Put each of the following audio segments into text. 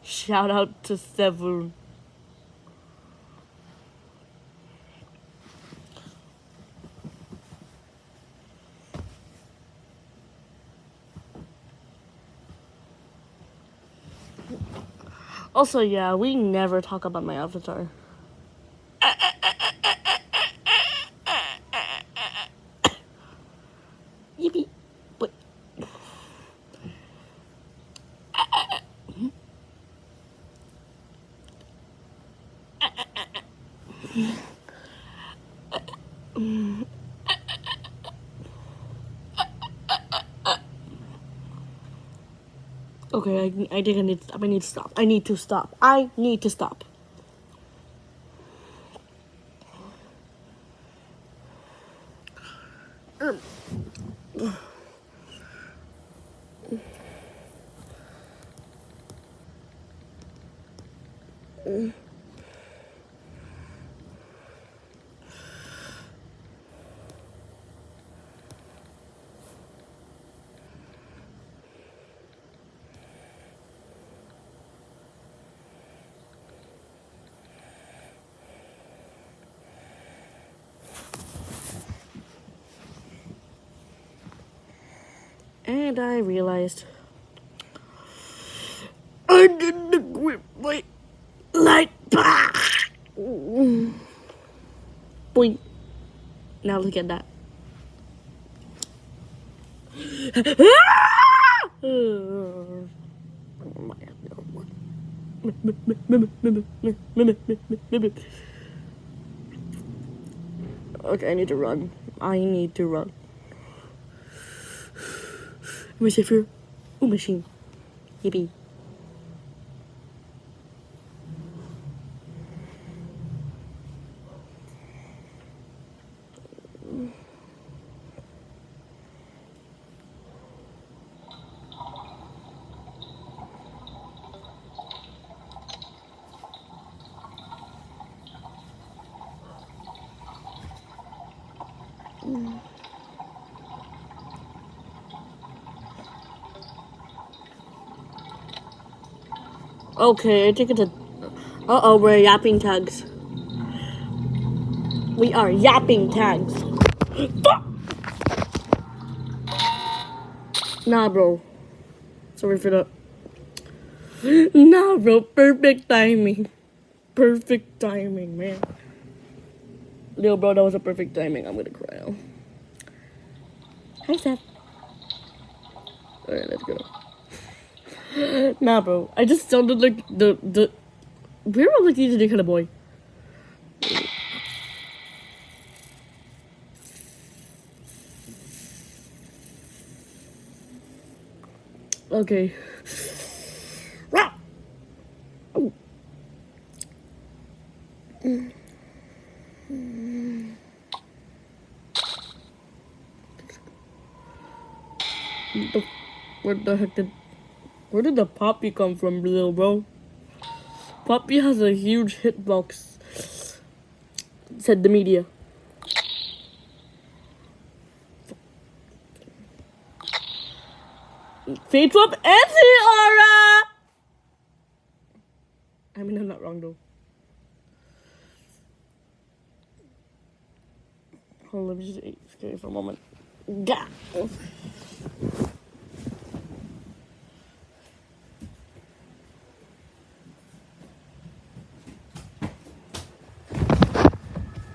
Shout out to Seven. Also, yeah, we never talk about my avatar. Yippee. But okay, I think I need to stop. I need to stop. I need to stop. I need to stop. And I realized I didn't equip my light. Boing. Now look at that. Okay, I need to run. I need to run. Let me see if you're... Ooh, machine. Yippee. Okay, I think it's a... Uh-oh, we're yapping tags. We are yapping tags. Nah, bro. Sorry for that. Nah, bro. Perfect timing. Perfect timing, man. Little bro, that was a perfect timing. I'm gonna cry now. Hi, Seth. Alright, let's go. Nah, bro. I just sounded like the... We were like the kind of boy. Okay. Oh. Where did the poppy come from, little bro? Poppy has a huge hitbox, said the media. Fate Swap and Aura! I mean, I'm not wrong though. Hold on, let me just escape for a moment. Gah!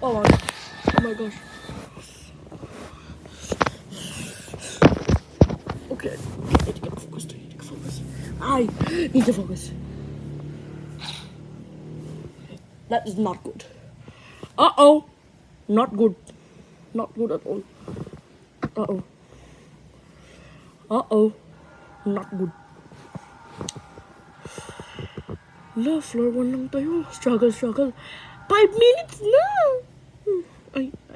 Oh my gosh. Okay, I need to get focused. I need to focus. That is not good. Uh-oh. Not good. Not good at all. Uh-oh. Uh-oh. Not good. Floor 1 lang tayo. Struggle. 5 minutes na!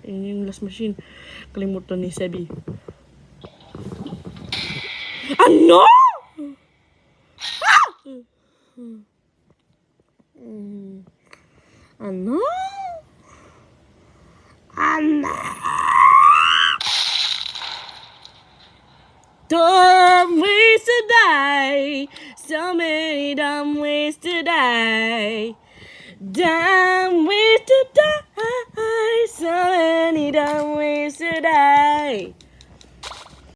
Yun yung last machine. Kalimutan ni Sebi. Ano? Ah! Ano? Ano? Dumb ways to die. So many dumb ways to die. Dumb ways to die. So many dumb ways to die.